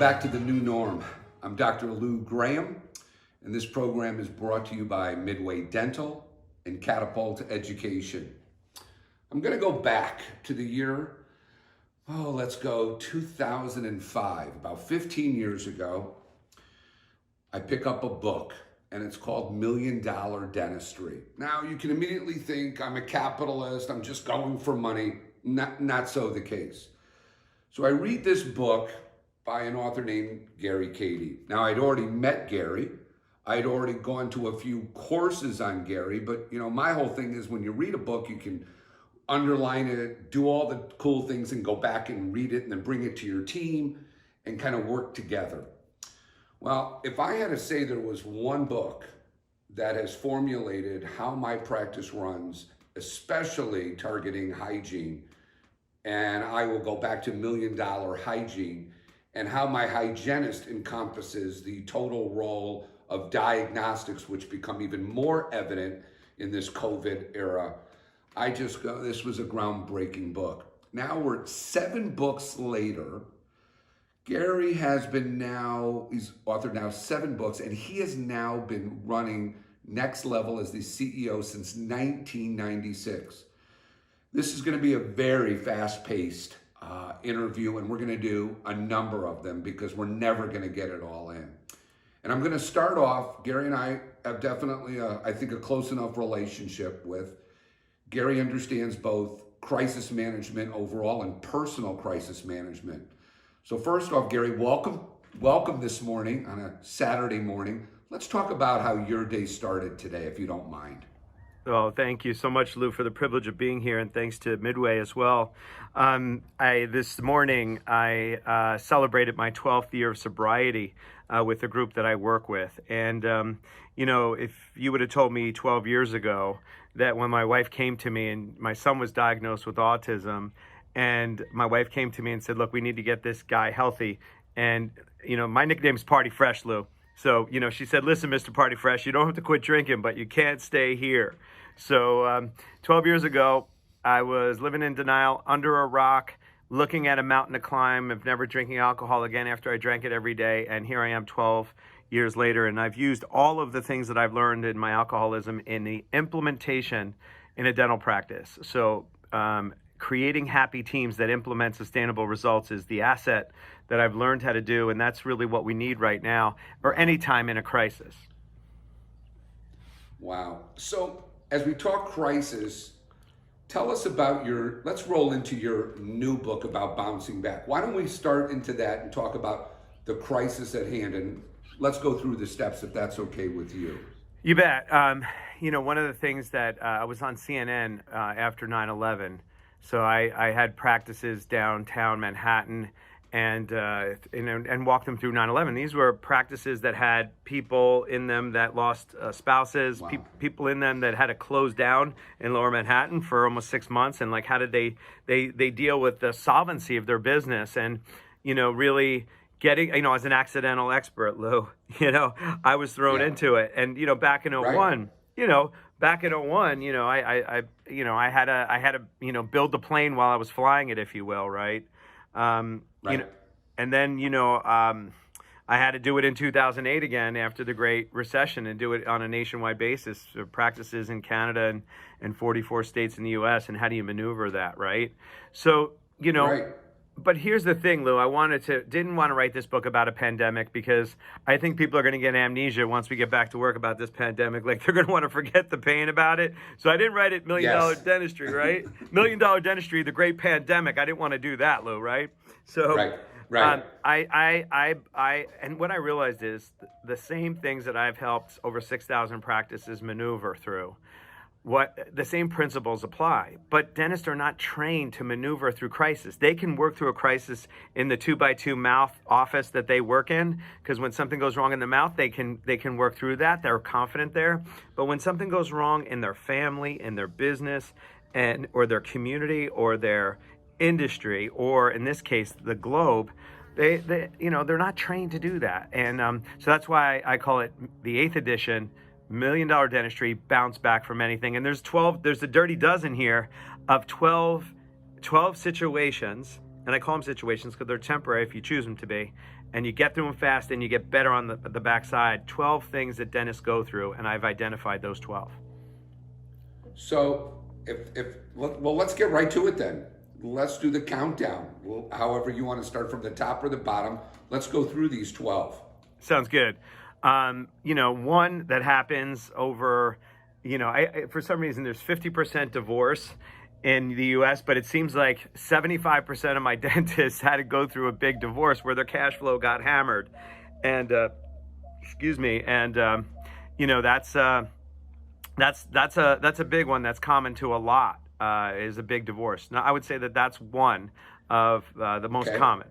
back to The New Norm. I'm Dr. Lou Graham, and this program is brought to you by Midway Dental and Catapult Education. I'm going to go back to the year, let's go 2005. About 15 years ago, I pick up a book, and it's called $1 Million Dentistry. Now, you can immediately think I'm a capitalist, I'm just going for money. Not so the case. So I read this book by an author named Gary Kadi. Now, I'd already met Gary. I'd already gone to a few courses on Gary, but my whole thing is when you read a book, you can underline it, do all the cool things and go back and read it and then bring it to your team and kind of work together. Well, if I had to say there was one book that has formulated how my practice runs, especially targeting hygiene, and I will go back to $1 Million Hygiene, and how my hygienist encompasses the total role of diagnostics, which become even more evident in this COVID era. This was a groundbreaking book. Now we're 7 books later. Gary he's authored now 7 books, and he has now been running NextLevel as the CEO since 1996. This is going to be a very fast-paced interview, and we're going to do a number of them because we're never going to get it all in. And I'm going to start off, Gary and I have definitely, I think, a close enough relationship with. Gary understands both crisis management overall and personal crisis management. So first off, Gary, welcome this morning on a Saturday morning. Let's talk about how your day started today, if you don't mind. Oh, thank you so much, Lou, for the privilege of being here, and thanks to Midway as well. This morning, I celebrated my 12th year of sobriety with the group that I work with. And, if you would have told me 12 years ago that when my wife came to me and my son was diagnosed with autism, and my wife came to me and said, look, we need to get this guy healthy. And, my nickname is Party Fresh, Lou. So, she said, listen, Mr. Party Fresh, you don't have to quit drinking, but you can't stay here. So 12 years ago, I was living in denial under a rock, looking at a mountain to climb of never drinking alcohol again after I drank it every day. And here I am 12 years later. And I've used all of the things that I've learned in my alcoholism in the implementation in a dental practice. So creating happy teams that implement sustainable results is the asset that I've learned how to do. And that's really what we need right now or any time in a crisis. Wow. So as we talk crisis, tell us about let's roll into your new book about bouncing back. Why don't we start into that and talk about the crisis at hand, and let's go through the steps if that's okay with you. You bet. One of the things that I was on CNN after 9/11. So I had practices downtown Manhattan and walked them through 9/11. These were practices that had people in them that lost spouses, wow. People in them that had to close down in Lower Manhattan for almost 6 months. And how did they deal with the solvency of their business and, really getting, as an accidental expert, Lou, I was thrown into it. And, back in 01, right. Back in 01, I had to build the plane while I was flying it, if you will, right? Right. And then, I had to do it in 2008 again after the Great Recession and do it on a nationwide basis, practices in Canada and 44 states in the U.S. And how do you maneuver that, right? So, right. But here's the thing, Lou. I didn't want to write this book about a pandemic because I think people are going to get amnesia once we get back to work about this pandemic. Like they're going to want to forget the pain about it. So I didn't write it $1 Million Dentistry, right? $1 Million Dentistry, the great pandemic. I didn't want to do that, Lou, right? So right. And what I realized is the same things that I've helped over 6,000 practices maneuver through. The same principles apply, but dentists are not trained to maneuver through crisis. They can work through a crisis in the 2x2 mouth office that they work in, because when something goes wrong in the mouth, they can work through that. They're confident there. But when something goes wrong in their family, in their business, or their community, or their industry, or in this case, the globe, they're not trained to do that. And so that's why I call it the 8th edition. $1 Million Dentistry, bounce back from anything. And there's a dirty dozen here of 12 situations and I call them situations because they're temporary if you choose them to be, and you get through them fast and you get better on the backside. 12 things that dentists go through, and I've identified those 12. So well, let's get right to it then. Let's do the countdown. Well, however you want to start, from the top or the bottom. Let's go through these 12. Sounds good. One that happens over, for some reason there's 50% divorce in the US, but it seems like 75% of my dentists had to go through a big divorce where their cash flow got hammered. And, that's a big one that's common to a lot, is a big divorce. Now, I would say that that's one of the most common.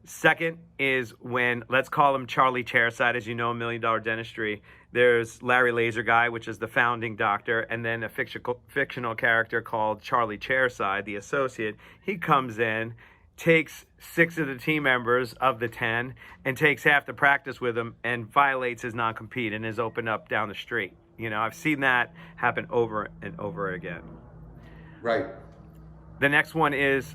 Second is when, let's call him Charlie Chairside, as you know, $1 Million Dentistry. There's Larry Laser Guy, which is the founding doctor, and then a fictional character called Charlie Chairside, the associate. He comes in, takes 6 of the team members of the 10, and takes half the practice with him and violates his non-compete and is opened up down the street. I've seen that happen over and over again. Right. The next one is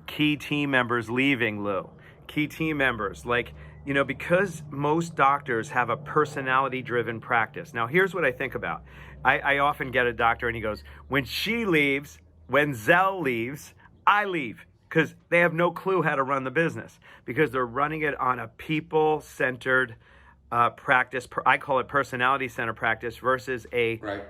key team members leaving, Lou. Key team members, because most doctors have a personality-driven practice. Now, here's what I think about. I often get a doctor and he goes, when she leaves, when Zell leaves, I leave, because they have no clue how to run the business, because they're running it on a people-centered practice. I call it personality-centered practice versus a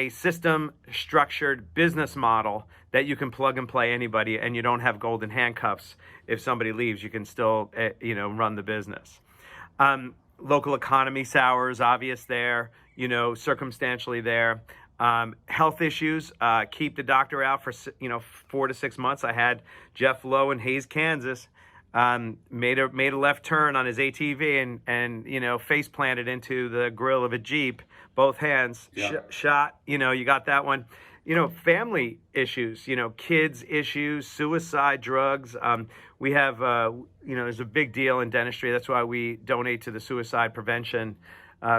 system-structured business model that you can plug and play anybody, and you don't have golden handcuffs. If somebody leaves, you can still, run the business. Local economy sours, obvious there, circumstantially there. Health issues, keep the doctor out for, 4 to 6 months. I had Jeff Lowe in Hayes, Kansas, made a left turn on his ATV and face planted into the grill of a Jeep, both hands, shot, you got that one. Family issues, kids issues, suicide, drugs. We have, there's a big deal in dentistry. That's why we donate to the suicide prevention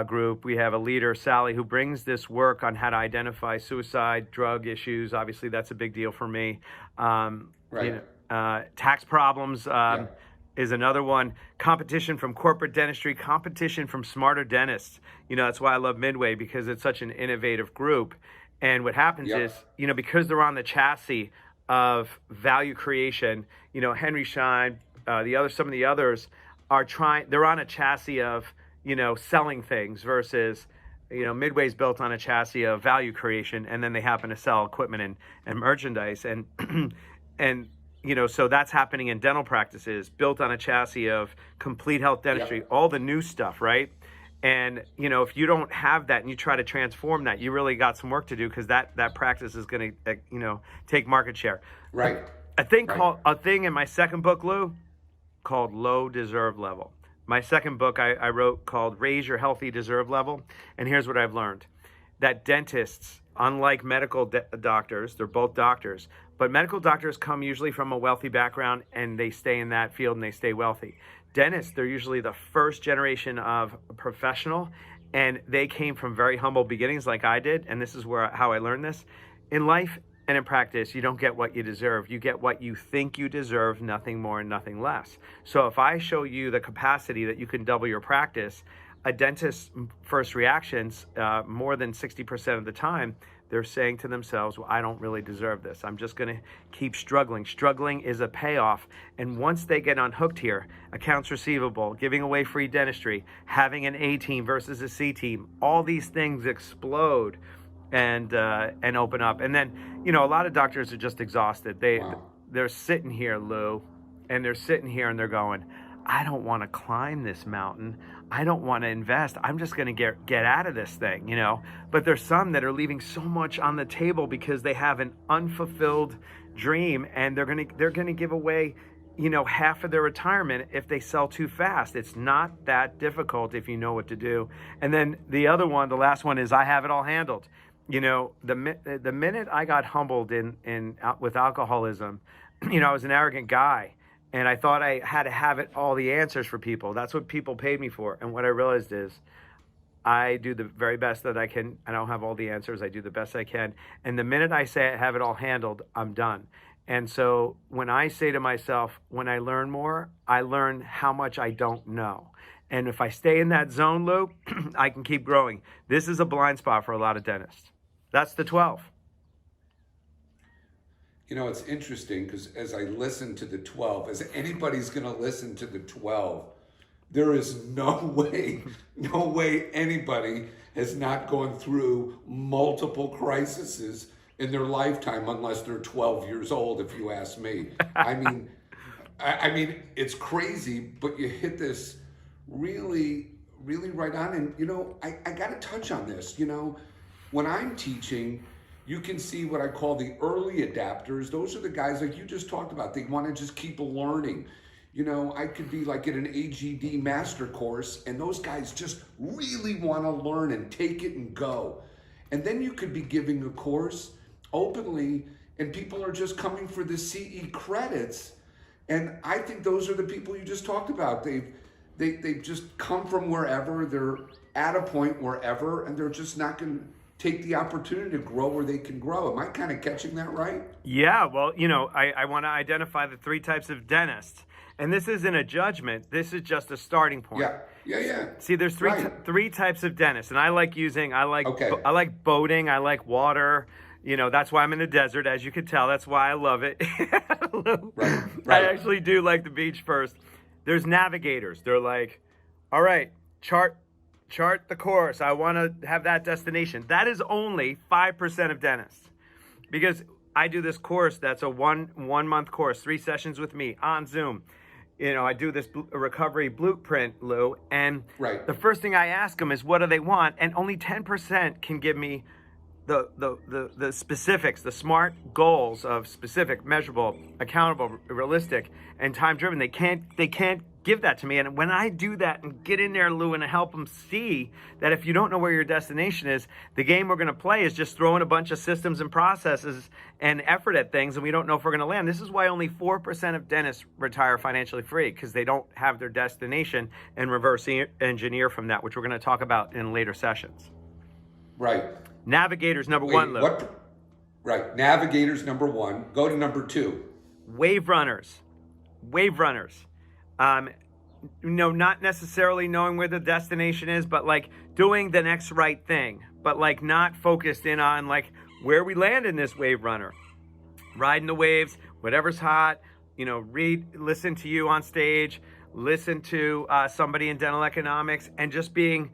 group. We have a leader, Sally, who brings this work on how to identify suicide, drug issues. Obviously, that's a big deal for me. Tax problems is another one. Competition from corporate dentistry, competition from smarter dentists. That's why I love Midway, because it's such an innovative group. And what happens is, because they're on the chassis of value creation, Henry Schein, some of the others they're on a chassis of, selling things versus, Midway's built on a chassis of value creation, and then they happen to sell equipment and merchandise. And so that's happening in dental practices, built on a chassis of complete health dentistry, all the new stuff, right? And, if you don't have that and you try to transform that, you really got some work to do, because that practice is going to, take market share. Right. A thing in my second book, Lou, called Low Deserve Level. My second book I wrote called Raise Your Healthy Deserve Level. And here's what I've learned. That dentists, unlike medical doctors, they're both doctors, but medical doctors come usually from a wealthy background and they stay in that field and they stay wealthy. Dentists, they're usually the first generation of professional, and they came from very humble beginnings like I did, and this is how I learned this. In life and in practice, you don't get what you deserve. You get what you think you deserve, nothing more and nothing less. So if I show you the capacity that you can double your practice, a dentist's first reactions, more than 60% of the time, they're saying to themselves, well, I don't really deserve this. I'm just going to keep struggling. Struggling is a payoff. And once they get unhooked here, accounts receivable, giving away free dentistry, having an A team versus a C team, all these things explode and open up. And then, a lot of doctors are just exhausted. They're sitting here, Lou, and they're sitting here and they're going, I don't want to climb this mountain. I don't want to invest. I'm just going to get out of this thing, But there's some that are leaving so much on the table because they have an unfulfilled dream, and they're going to give away, half of their retirement if they sell too fast. It's not that difficult if you know what to do. And then the last one is I have it all handled. The minute I got humbled with alcoholism, I was an arrogant guy. And I thought I had to have all the answers for people. That's what people paid me for. And what I realized is I do the very best that I can. I don't have all the answers. I do the best I can. And the minute I say I have it all handled, I'm done. And so when I say to myself, when I learn more, I learn how much I don't know. And if I stay in that zone, Lou, I can keep growing. This is a blind spot for a lot of dentists. That's the 12. You know, it's interesting because as I listen to the 12, as anybody's going to listen to the 12, there is no way anybody has not gone through multiple crises in their lifetime unless they're 12 years old, if you ask me. I mean, it's crazy, but you hit this really right on. And, you know, I got to touch on this. You know, when I'm teaching, you can see what I call the early adapters. Those are the guys like you just talked about. They want to just keep learning. You know, I could be like at an AGD master course, and those guys just really want to learn and take it and go. And then you could be giving a course openly, and people are just coming for the CE credits. And I think those are the people you just talked about. They've just come from wherever, they're at a point wherever, and they're just not going to take the opportunity to grow where they can grow. Am I kind of catching that right? Yeah, well, you know, I want to identify the 3 types of dentists. And this isn't a judgment. This is just a starting point. Yeah. See, there's three types of dentists, and I like boating. I like water. You know, that's why I'm in the desert, as you can tell. That's why I love it. Right. I actually do like the beach first. There's navigators. They're like, all right, chart the course. I want to have that destination. That is only 5% of dentists, because I do this course that's a one month course, 3 sessions with me on Zoom. You know, I do this recovery blueprint, Lou, and the first thing I ask them is, what do they want? And only 10% can give me the specifics, the SMART goals of specific, measurable, accountable, realistic, and time-driven. They can't give that to me. And when I do that and get in there, Lou, and help them see that if you don't know where your destination is, the game we're going to play is just throwing a bunch of systems and processes and effort at things, and we don't know if we're going to land. This is why only 4% of dentists retire financially free, because they don't have their destination and reverse engineer from that, which we're going to talk about in later sessions. Right. Navigators, number 1, Lou. Right. Navigators, number 1. Go to number 2. Wave runners. Not necessarily knowing where the destination is, but like doing the next right thing, but like not focused in on like where we land in this wave runner. Riding the waves, whatever's hot, you know, listen to you on stage, listen to somebody in dental economics, and just being,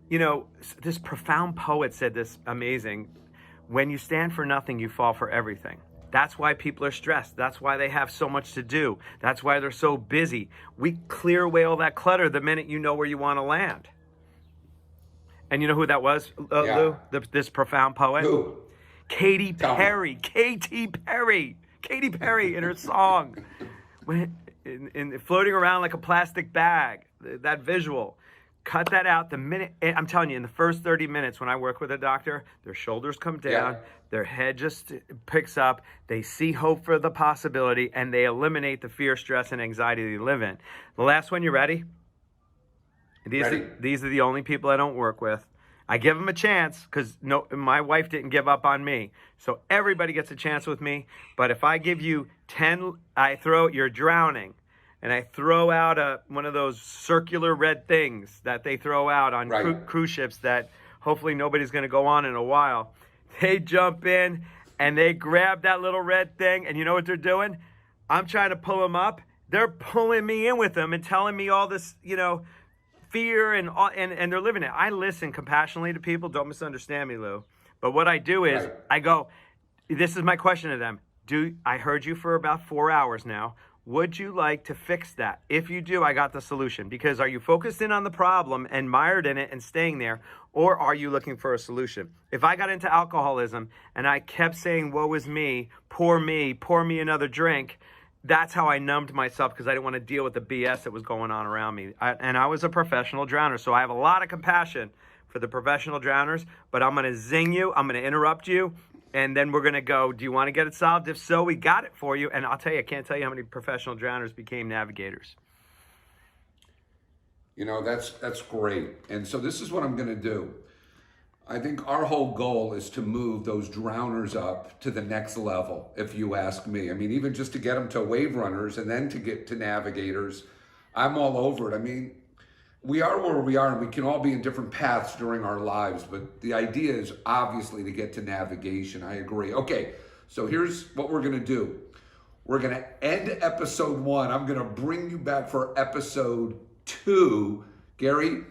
you know, this profound poet said this amazing, when you stand for nothing, you fall for everything. That's why people are stressed. That's why they have so much to do. That's why they're so busy. We clear away all that clutter the minute you know where you want to land. And you know who that was, Lou? This profound poet? Who? Katy Perry. Katy Perry in her song. In floating around like a plastic bag. That visual. Cut that out the minute. I'm telling you, in the first 30 minutes when I work with a doctor, their shoulders come down, their head just picks up, they see hope for the possibility, and they eliminate the fear, stress, and anxiety they live in. The last one, you ready? These are the only people I don't work with. I give them a chance because my wife didn't give up on me. So everybody gets a chance with me. But if I give you 10, you're drowning. And I throw out one of those circular red things that they throw out on cruise ships that hopefully nobody's going to go on in a while. They jump in and they grab that little red thing, and you know what they're doing? I'm trying to pull them up. They're pulling me in with them and telling me all this, you know, fear and they're living it. I listen compassionately to people. Don't misunderstand me, Lou. But what I do is I go, this is my question to them. I heard you for about 4 hours now. Would you like to fix that? If you do, I got the solution. Because are you focused in on the problem and mired in it and staying there, or are you looking for a solution? If I got into alcoholism and I kept saying, woe is me, pour me another drink, that's how I numbed myself because I didn't want to deal with the BS that was going on around me. And I was a professional drowner, so I have a lot of compassion for the professional drowners, but I'm going to zing you, I'm going to interrupt you, and then we're going to go, do you want to get it solved? If so, we got it for you. And I'll tell you, I can't tell you how many professional drowners became navigators. You know, that's great. And so this is what I'm going to do. I think our whole goal is to move those drowners up to the next level, if you ask me. I mean, even just to get them to wave runners and then to get to navigators, I'm all over it. I mean, we are where we are and we can all be in different paths during our lives, but the idea is obviously to get to navigation. I agree. Okay, so here's what we're gonna do. We're gonna end episode 1. I'm gonna bring you back for episode 2. Gary,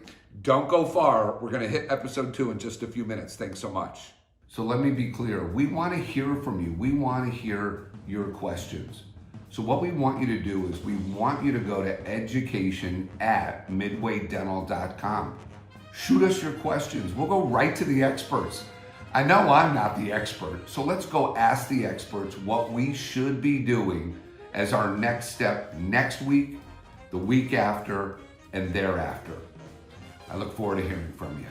don't go far. We're gonna hit episode 2 in just a few minutes. Thanks so much. So let me be clear. We wanna hear from you. We wanna hear your questions. So what we want you to do is we want you to go to education@midwaydental.com. Shoot us your questions. We'll go right to the experts. I know I'm not the expert, so let's go ask the experts what we should be doing as our next step next week, the week after, and thereafter. I look forward to hearing from you.